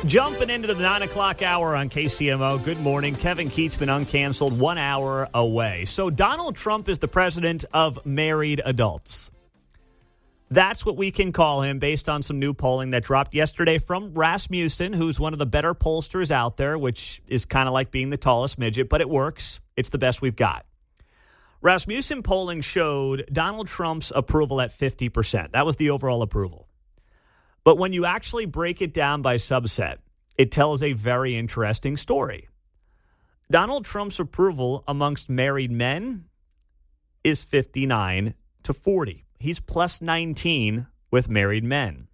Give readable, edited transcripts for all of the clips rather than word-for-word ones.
Jumping into the 9 o'clock hour on KCMO. Good morning. Kevin Keatsman uncanceled 1 hour away. So Donald Trump is the president of married adults. That's what we can call him based on some new polling that dropped yesterday from Rasmussen, who's one of the better pollsters out there, which is kind of like being the tallest midget, but it works. It's the best we've got. Rasmussen polling showed Donald Trump's approval at 50%. That was the overall approval. But when you actually break it down by subset, it tells a very interesting story. Donald Trump's approval amongst married men is 59 to 40. He's plus 19 with married men.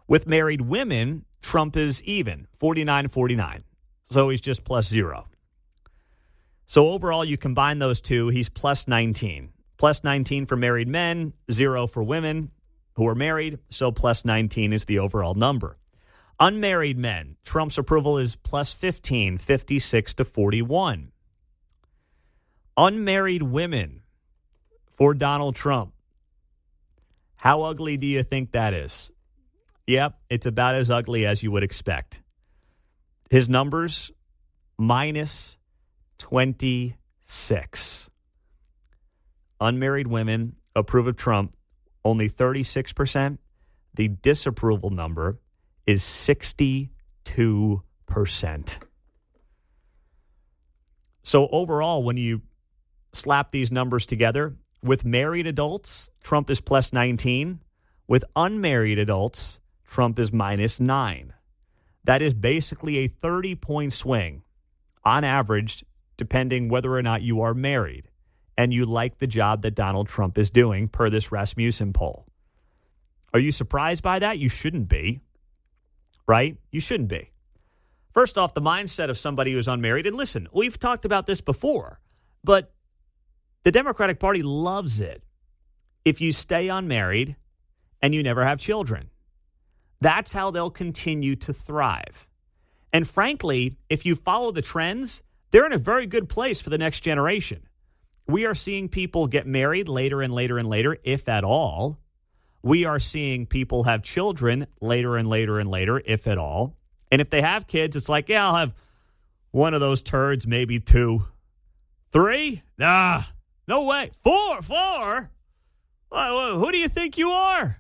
With married women, Trump is even, 49-49. So he's just plus 0. So overall, you combine those two, he's plus 19. Plus 19 for married men, 0 for women who are married, so plus 19 is the overall number. Unmarried men, Trump's approval is plus 15, 56 to 41. Unmarried women for Donald Trump. How ugly do you think that is? Yep, it's about as ugly as you would expect. His numbers, minus 26. Unmarried women approve of Trump, only 36%. The disapproval number is 62%. So overall, when you slap these numbers together, with married adults, Trump is plus 19. With unmarried adults, Trump is minus 9. That is basically a 30-point swing on average, depending whether or not you are married and you like the job that Donald Trump is doing per this Rasmussen poll. Are you surprised by that? You shouldn't be, right? You shouldn't be. First off, the mindset of somebody who's unmarried, and listen, we've talked about this before, but the Democratic Party loves it if you stay unmarried and you never have children. That's how they'll continue to thrive. And frankly, if you follow the trends, they're in a very good place for the next generation. We are seeing people get married later and later and later, if at all. We are seeing people have children later and later and later, if at all. And if they have kids, it's like, yeah, I'll have one of those turds, maybe 2. 3? Nah, no way. 4? Who do you think you are?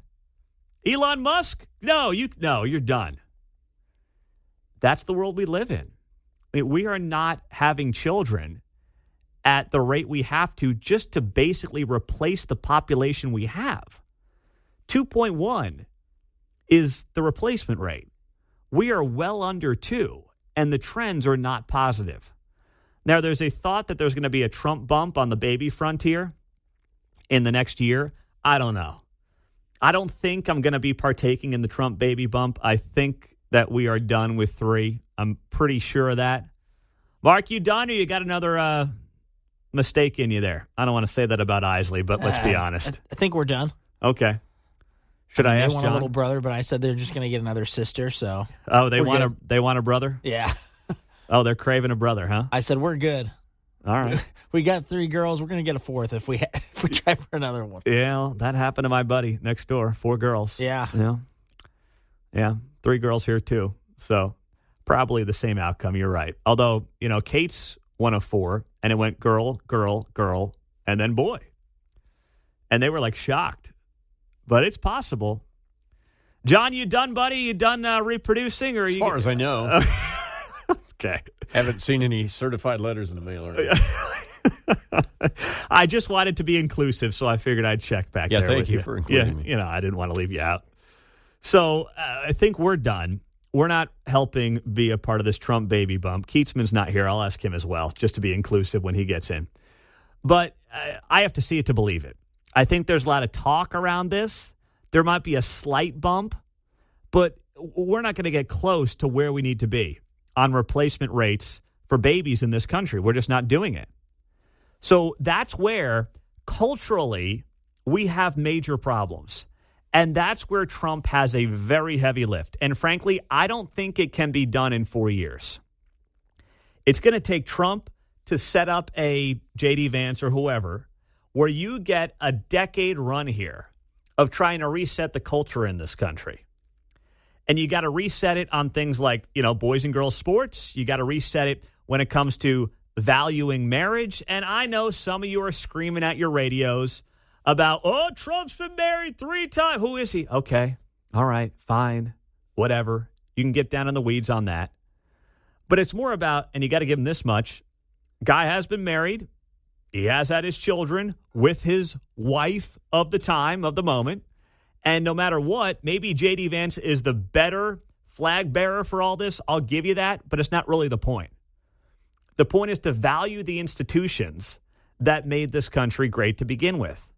Elon Musk? No, you're done. That's the world we live in. I mean, we are not having children at the rate we have to just to basically replace the population we have. 2.1 is the replacement rate. We are well under 2, and the trends are not positive. Now, there's a thought that there's going to be a Trump bump on the baby frontier in the next year. I don't know. I don't think I'm going to be partaking in the Trump baby bump. I think that we are done with 3. I'm pretty sure of that. Mark, you done, or you got another mistake in you there? I don't want to say that about Isley, but let's be honest. I think we're done. Okay. Should I ask John? They want a little brother, but I said they're just going to get another sister. So. Oh, they want a brother? Yeah. Oh, they're craving a brother, huh? I said we're good. All right. We got 3 girls. We're going to get a 4th if we try for another one. Yeah, that happened to my buddy next door. 4 girls. Yeah. Yeah. 3 girls here too. So probably the same outcome. You're right. Although, Kate's one of 4, and it went girl, girl, girl, and then boy. And they were like shocked. But it's possible. John, you done, buddy? You done reproducing? As far as I know. Okay. Haven't seen any certified letters in the mail or anything. I just wanted to be inclusive, so I figured I'd check back there. Thank you for including me. I didn't want to leave you out. So I think we're done. We're not helping be a part of this Trump baby bump. Keatsman's not here. I'll ask him as well, just to be inclusive when he gets in. But I have to see it to believe it. I think there's a lot of talk around this. There might be a slight bump, but we're not going to get close to where we need to be on replacement rates for babies in this country. We're just not doing it. So that's where, culturally, we have major problems. And that's where Trump has a very heavy lift. And frankly, I don't think it can be done in 4 years. It's going to take Trump to set up a J.D. Vance or whoever, where you get a decade run here of trying to reset the culture in this country. And you got to reset it on things like, boys and girls sports. You got to reset it when it comes to valuing marriage. And I know some of you are screaming at your radios about, Trump's been married 3 times. Who is he? Okay. All right. Fine. Whatever. You can get down in the weeds on that. But it's more about, and you got to give him this much, guy has been married. He has had his children with his wife of the time, of the moment. And no matter what, maybe J.D. Vance is the better flag bearer for all this. I'll give you that, but it's not really the point. The point is to value the institutions that made this country great to begin with.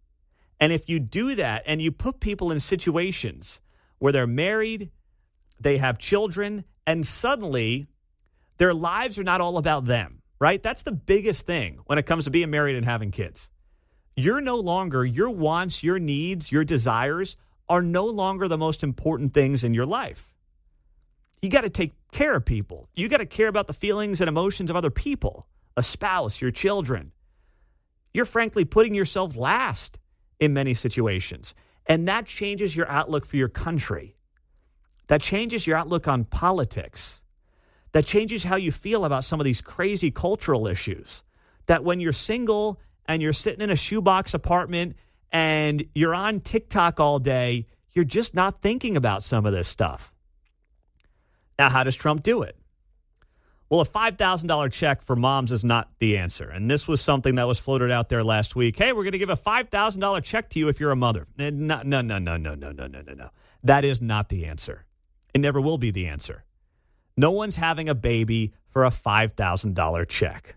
And if you do that and you put people in situations where they're married, they have children, and suddenly their lives are not all about them, right? That's the biggest thing when it comes to being married and having kids. You're no longer, your wants, your needs, your desires are no longer the most important things in your life. You got to take care of people. You got to care about the feelings and emotions of other people, a spouse, your children. You're frankly putting yourself last in many situations. And that changes your outlook for your country. That changes your outlook on politics. That changes how you feel about some of these crazy cultural issues. That when you're single and you're sitting in a shoebox apartment and you're on TikTok all day, you're just not thinking about some of this stuff. Now, how does Trump do it? Well, a $5,000 check for moms is not the answer. And this was something that was floated out there last week. Hey, we're going to give a $5,000 check to you if you're a mother. No. That is not the answer. It never will be the answer. No one's having a baby for a $5,000 check.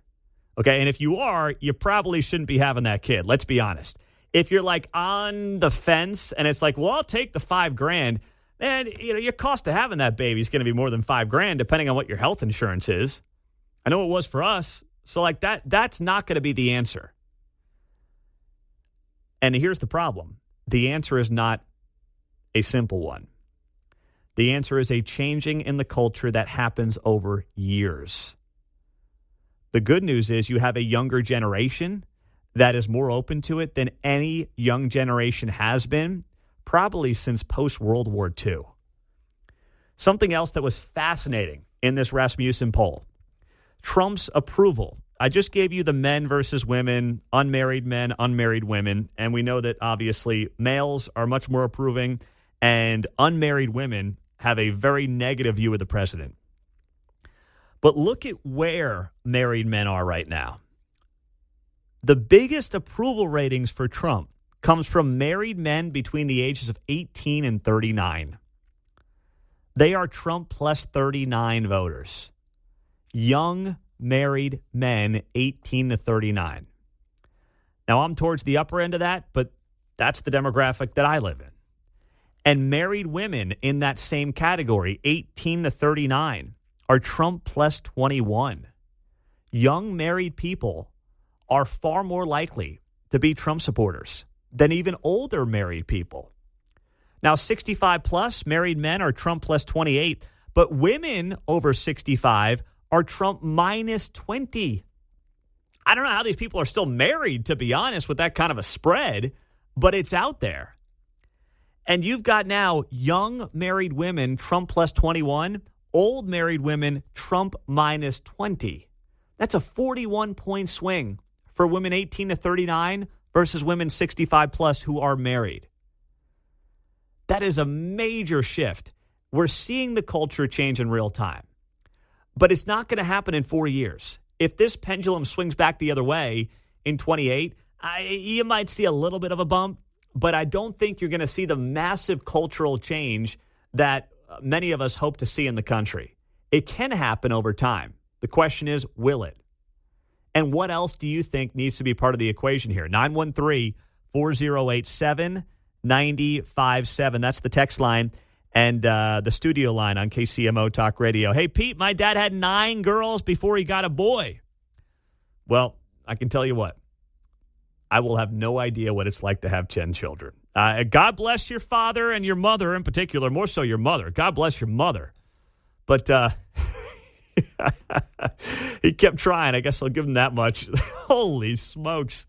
Okay, and if you are, you probably shouldn't be having that kid. Let's be honest. If you're like on the fence and it's like, well, I'll take the $5,000, and your cost of having that baby is going to be more than $5,000, depending on what your health insurance is. I know it was for us. So like that's not going to be the answer. And here's the problem. The answer is not a simple one. The answer is a changing in the culture that happens over years. The good news is you have a younger generation that is more open to it than any young generation has been, probably since post-World War II. Something else that was fascinating in this Rasmussen poll, Trump's approval. I just gave you the men versus women, unmarried men, unmarried women, and we know that obviously males are much more approving, and unmarried women have a very negative view of the president. But look at where married men are right now. The biggest approval ratings for Trump comes from married men between the ages of 18 and 39. They are Trump plus 39 voters. Young married men, 18 to 39. Now, I'm towards the upper end of that, but that's the demographic that I live in. And married women in that same category, 18 to 39, are Trump plus 21. Young married people are far more likely to be Trump supporters than even older married people. Now, 65 plus married men are Trump plus 28, but women over 65 are Trump minus 20. I don't know how these people are still married, to be honest, with that kind of a spread, but it's out there. And you've got now young married women, Trump plus 21, old married women, Trump minus 20. That's a 41-point swing for women 18 to 39 versus women 65 plus who are married. That is a major shift. We're seeing the culture change in real time. But it's not going to happen in 4 years. If this pendulum swings back the other way in 28, you might see a little bit of a bump, but I don't think you're going to see the massive cultural change that many of us hope to see in the country. It can happen over time. The question is, will it? And what else do you think needs to be part of the equation here? 913-408-7957. That's the text line and the studio line on KCMO Talk Radio. Hey, Pete, my dad had 9 girls before he got a boy. Well, I can tell you what. I will have no idea what it's like to have 10 children. God bless your father and your mother in particular, more so your mother. God bless your mother. But he kept trying. I guess I'll give him that much. Holy smokes.